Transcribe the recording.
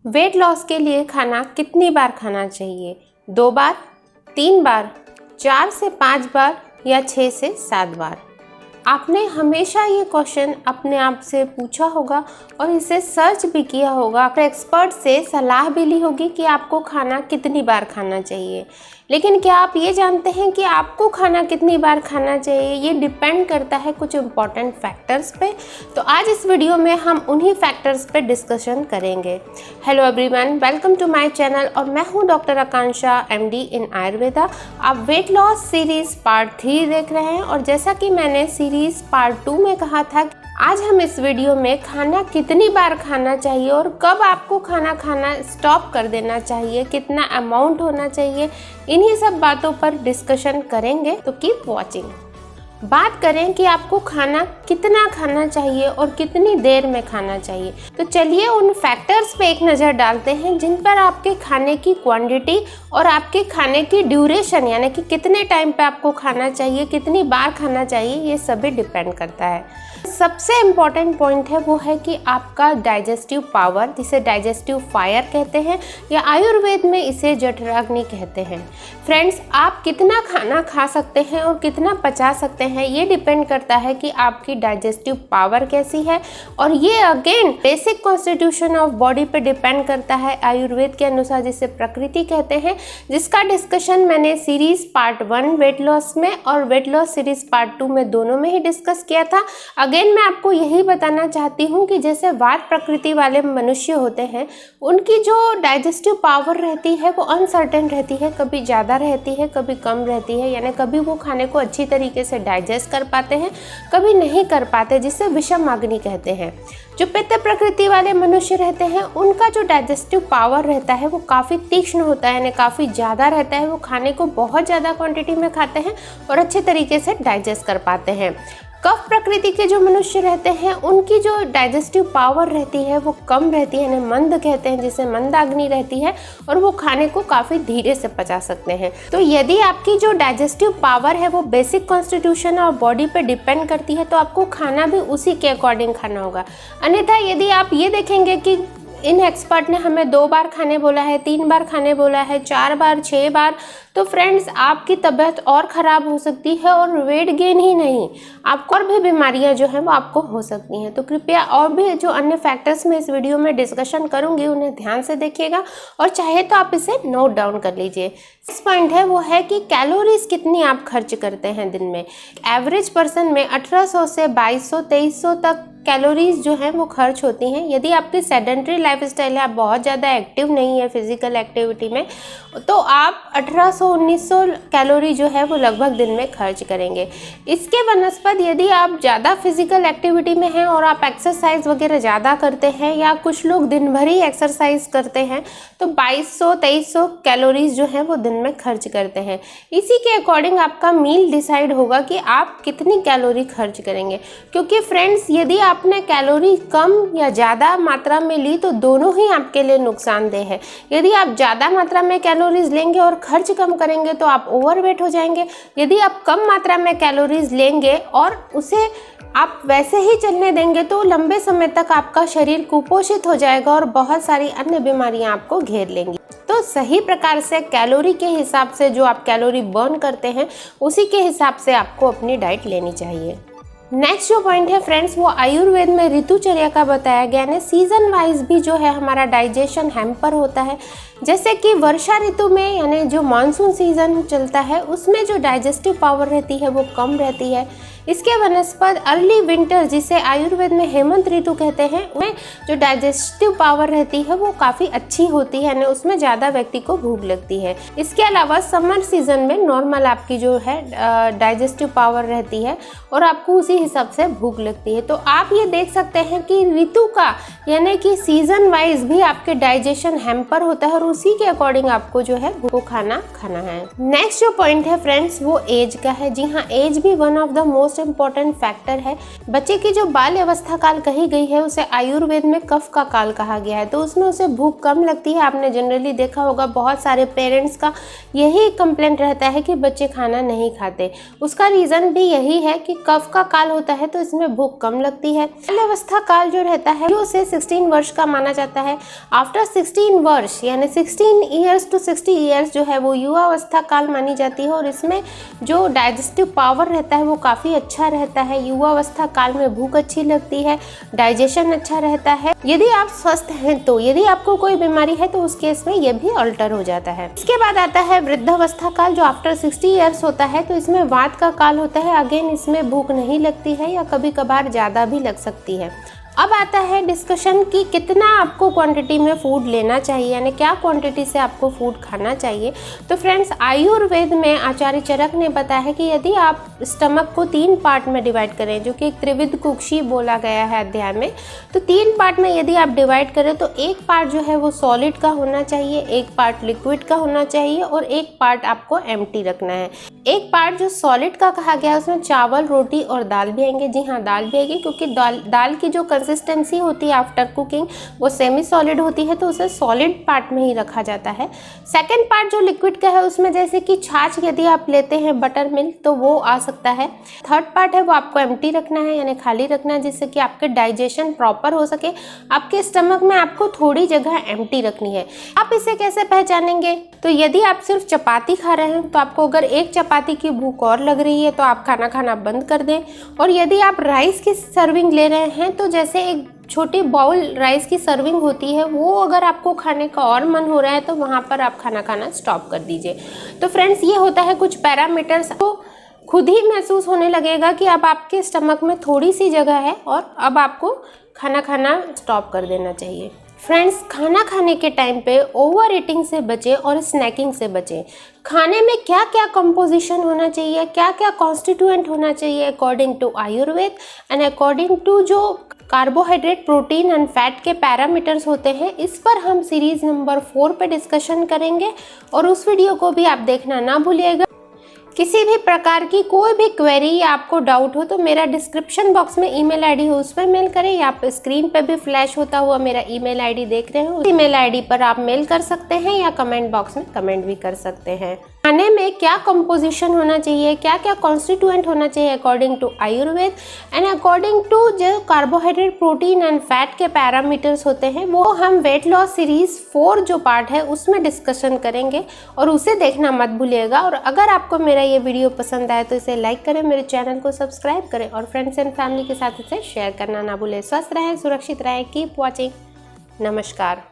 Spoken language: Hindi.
वेट लॉस के लिए खाना कितनी बार खाना चाहिए? 2 बार, 3 बार, 4 से 5 बार या 6 से 7 बार? आपने हमेशा ये क्वेश्चन अपने आप से पूछा होगा और इसे सर्च भी किया होगा, अपने एक्सपर्ट से सलाह भी ली होगी कि आपको खाना कितनी बार खाना चाहिए। लेकिन क्या आप ये जानते हैं कि आपको खाना कितनी बार खाना चाहिए ये डिपेंड करता है कुछ इम्पॉर्टेंट फैक्टर्स पे। तो आज इस वीडियो में हम उन्हीं फैक्टर्स पे डिस्कशन करेंगे। Hello everyone, welcome to my channel और मैं हूँ doctor Akanksha, MD in Ayurveda. आप वेट लॉस सीरीज़ पार्ट 3 देख रहे हैं और जैसा कि मैंने सीरीज़ पार्ट 2 में कहा था, आज हम इस वीडियो में खाना कितनी बार खाना चाहिए और कब आपको खाना स्टॉप कर देना चाहिए, कितना अमाउंट होना चाहिए, इन्हीं सब बातों पर डिस्कशन करेंगे। तो कीप वॉचिंग। बात करें कि आपको खाना कितना खाना चाहिए और कितनी देर में खाना चाहिए, तो चलिए उन फैक्टर्स पे एक नज़र डालते हैं जिन पर आपके खाने की क्वांटिटी और आपके खाने की ड्यूरेशन यानी कि कितने टाइम पे आपको खाना चाहिए, कितनी बार खाना चाहिए, ये सभी डिपेंड करता है। सबसे इम्पॉर्टेंट पॉइंट है वो है कि आपका डाइजेस्टिव पावर, जिसे डाइजेस्टिव फायर कहते हैं या आयुर्वेद में इसे जठराग्नि कहते हैं। फ्रेंड्स, आप कितना खाना खा सकते हैं और कितना पचा सकते हैं ये डिपेंड करता है कि आपकी डाइजेस्टिव पावर कैसी है, और ये again basic constitution of body पे डिपेंड करता है आयुर्वेद के अनुसार, जिसे प्रकृति कहते हैं, जिसका डिस्कशन मैंने सीरीज पार्ट 1 वेट लॉस में और वेट लॉस सीरीज पार्ट 2 में दोनों में ही डिस्कस किया था। अगेन मैं आपको यही बताना चाहती हूँ कि जैसे वात प्रकृति वाले मनुष्य होते हैं, उनकी जो डाइजेस्टिव पावर रहती है वो अनसर्टेन रहती है, कभी ज़्यादा रहती है, कभी कम रहती है, यानी कभी वो खाने को अच्छी तरीके से डाइजेस्ट कर पाते हैं, कभी नहीं कर पाते, जिसे विषम अग्नि कहते हैं। जो पित्त प्रकृति वाले मनुष्य रहते हैं, उनका जो डाइजेस्टिव पावर रहता है वो काफ़ी तीक्ष्ण होता है, यानी काफ़ी ज़्यादा रहता है। वो खाने को बहुत ज़्यादा क्वांटिटी में खाते हैं और अच्छे तरीके से डाइजेस्ट कर पाते हैं। कफ प्रकृति के जो मनुष्य रहते हैं, उनकी जो डाइजेस्टिव पावर रहती है वो कम रहती है, यानी मंद कहते हैं, जिसे मंदाग्नि रहती है, और वो खाने को काफ़ी धीरे से पचा सकते हैं। तो यदि आपकी जो डाइजेस्टिव पावर है वो बेसिक कॉन्स्टिट्यूशन और बॉडी पे डिपेंड करती है, तो आपको खाना भी उसी के अकॉर्डिंग खाना होगा। अन्यथा यदि आप ये देखेंगे कि इन एक्सपर्ट ने हमें 2 बार खाने बोला है, 3 बार खाने बोला है, 4 बार, 6 बार, तो फ्रेंड्स आपकी तबीयत और ख़राब हो सकती है और वेट गेन ही नहीं, आपको और भी बीमारियां जो हैं वो आपको हो सकती हैं। तो कृपया और भी जो अन्य फैक्टर्स मैं इस वीडियो में डिस्कशन करूंगी उन्हें ध्यान से देखिएगा और चाहे तो आप इसे नोट डाउन कर लीजिए। इस पॉइंट है वो है कि कैलोरीज कितनी आप खर्च करते हैं दिन में। एवरेज पर्सन में 1800 से 2200 2300 तक कैलोरीज जो हैं वो खर्च होती हैं। यदि आपकी सेडेंट्री लाइफस्टाइल है, आप बहुत ज़्यादा एक्टिव नहीं है फिजिकल एक्टिविटी में, तो आप 1800-1900 कैलोरी जो है वो लगभग दिन में खर्च करेंगे। इसके बनस्पत यदि आप ज़्यादा फिजिकल एक्टिविटी में हैं और आप एक्सरसाइज वगैरह ज़्यादा करते हैं, या कुछ लोग दिन भर ही एक्सरसाइज करते हैं, तो 2200-2300 कैलोरीज जो है वो दिन में खर्च करते हैं। इसी के अकॉर्डिंग आपका मील डिसाइड होगा कि आप कितनी कैलोरी खर्च करेंगे। क्योंकि फ्रेंड्स, यदि आपने कैलोरी कम या ज़्यादा मात्रा में ली तो दोनों ही आपके लिए नुकसानदेह है। यदि आप ज़्यादा मात्रा में कैलोरीज लेंगे और खर्च कम करेंगे तो आप ओवरवेट हो जाएंगे। यदि आप कम मात्रा में कैलोरीज लेंगे और उसे आप वैसे ही चलने देंगे तो लंबे समय तक आपका शरीर कुपोषित हो जाएगा और बहुत सारी अन्य बीमारियां आपको घेर लेंगी। तो सही प्रकार से कैलोरी के हिसाब से जो आप कैलोरी बर्न करते हैं, उसी के हिसाब से आपको अपनी डाइट लेनी चाहिए। नेक्स्ट जो पॉइंट है फ्रेंड्स, वो आयुर्वेद में ऋतुचर्या का बताया गया है। सीजन वाइज भी जो है हमारा डाइजेशन हैम्पर होता है। जैसे कि वर्षा ऋतु में, यानी जो मानसून सीजन चलता है, उसमें जो डाइजेस्टिव पावर रहती है वो कम रहती है। इसके बनस्पत अर्ली विंटर, जिसे आयुर्वेद में हेमंत ऋतु कहते हैं, उसमें जो डाइजेस्टिव पावर रहती है वो काफ़ी अच्छी होती है, यानी उसमें ज़्यादा व्यक्ति को भूख लगती है। इसके अलावा समर सीजन में नॉर्मल आपकी जो है डाइजेस्टिव पावर रहती है और आपको उसी हिसाब से भूख लगती है। तो आप ये देख सकते हैं कि ऋतु का, यानी कि सीजन वाइज भी आपके डाइजेशन हैम्पर होता है और उसी के अकॉर्डिंग आपको जो है वो खाना है। नेक्स्ट जो पॉइंट है फ्रेंड्स, वो एज का है। जी हाँ, एज भी one of the most most important factor है। बच्चे की जो बाल्य अवस्था काल कही गई है उसे आयुर्वेद में कफ का काल कहा गया है, तो उसमें उसे भूख कम लगती है। आपने जनरली देखा होगा बहुत सारे पेरेंट्स का यही कंप्लेंट रहता है कि बच्चे खाना नहीं खाते। उसका रीज़न भी यही है कि कफ का काल होता है तो इसमें भूख कम लगती है। बाल्य अवस्था काल जो रहता है जो उसे 16 वर्ष का माना जाता है। आफ्टर 16 वर्ष यानी 16 ईयर्स टू 60 ईयर्स जो है वो युवा अवस्था काल मानी जाती है, और इसमें जो डाइजेस्टिव पावर रहता है वो काफ़ी अच्छा रहता है। युवा अवस्था काल में भूख अच्छी लगती है, डाइजेशन अच्छा रहता है। यदि आप स्वस्थ हैं तो, यदि आपको कोई बीमारी है तो उस केस में यह भी अल्टर हो जाता है। इसके बाद आता है वृद्धावस्था काल जो आफ्टर 60 ईयर्स होता है, तो इसमें वात का काल होता है। अगेन इसमें भूख नहीं लगती है या कभी कभार ज़्यादा भी लग सकती है। अब आता है डिस्कशन कि कितना आपको क्वांटिटी में फूड लेना चाहिए, यानी क्या क्वांटिटी से आपको फूड खाना चाहिए। तो फ्रेंड्स, आयुर्वेद में आचार्य चरक ने बताया है कि यदि आप स्टमक को 3 पार्ट में डिवाइड करें, जो कि एक त्रिविध कुक्षी बोला गया है अध्याय में, तो 3 पार्ट में यदि आप डिवाइड करें तो एक पार्ट जो है वो सॉलिड का होना चाहिए, एक पार्ट लिक्विड का होना चाहिए और एक पार्ट आपको एम्प्टी रखना है। एक पार्ट जो सॉलिड का कहा गया है उसमें चावल, रोटी और दाल भी आएंगे। जी हाँ, दाल भी आएगी, क्योंकि दाल की जो कंसिस्टेंसी होती है आफ्टर कुकिंग वो सेमी सॉलिड होती है, तो उसे सॉलिड पार्ट में ही रखा जाता है। सेकंड पार्ट जो लिक्विड का है उसमें जैसे कि छाछ यदि आप लेते हैं, बटर मिल्क, तो वो आ सकता है। थर्ड पार्ट है वो आपको एम्प्टी रखना है, यानी खाली रखना है, जिससे कि आपके डाइजेशन प्रॉपर हो सके। आपके स्टमक में आपको थोड़ी जगह एम्प्टी रखनी है। आप इसे कैसे पहचानेंगे? तो यदि आप सिर्फ चपाती खा रहे हैं तो आपको अगर एक चपाती की भूख और लग रही है तो आप खाना खाना बंद कर दें। और यदि आप राइस की सर्विंग ले रहे हैं तो जैसे एक छोटी बाउल राइस की सर्विंग होती है, वो अगर आपको खाने का और मन हो रहा है तो वहाँ पर आप खाना खाना स्टॉप कर दीजिए। तो फ्रेंड्स, ये होता है कुछ पैरामीटर्स। तो खुद ही महसूस होने लगेगा कि अब आपके स्टमक में थोड़ी सी जगह है और अब आपको खाना खाना स्टॉप कर देना चाहिए। फ्रेंड्स, खाना खाने के टाइम पे ओवर ईटिंग से बचें और स्नैकिंग से बचें। खाने में क्या क्या कंपोजिशन होना चाहिए, क्या क्या कॉन्स्टिट्यूएंट होना चाहिए according to Ayurveda and according to जो कार्बोहाइड्रेट, प्रोटीन एंड फैट के पैरामीटर्स होते हैं, इस पर हम सीरीज नंबर 4 पे डिस्कशन करेंगे और उस वीडियो को भी आप देखना ना भूलिएगा। किसी भी प्रकार की कोई भी क्वेरी या आपको डाउट हो तो मेरा डिस्क्रिप्शन बॉक्स में ईमेल आईडी हो उस पर मेल करें, या आप स्क्रीन पे भी फ्लैश होता हुआ मेरा ईमेल आईडी देख रहे हो, ईमेल आईडी पर आप मेल कर सकते हैं या कमेंट बॉक्स में कमेंट भी कर सकते हैं। खाने में क्या कंपोजिशन होना चाहिए, क्या क्या कॉन्स्टिट्यूएंट होना चाहिए according to Ayurveda and according to जो कार्बोहाइड्रेट, प्रोटीन एंड फैट के पैरामीटर्स होते हैं, वो हम वेट लॉस सीरीज 4 जो पार्ट है उसमें डिस्कशन करेंगे और उसे देखना मत भूलिएगा। और अगर आपको मेरा ये वीडियो पसंद आए तो इसे लाइक करें, मेरे चैनल को सब्सक्राइब करें और फ्रेंड्स एंड फैमिली के साथ इसे शेयर करना ना भूलें। स्वस्थ रहें, सुरक्षित रहें, कीप वॉचिंग। नमस्कार।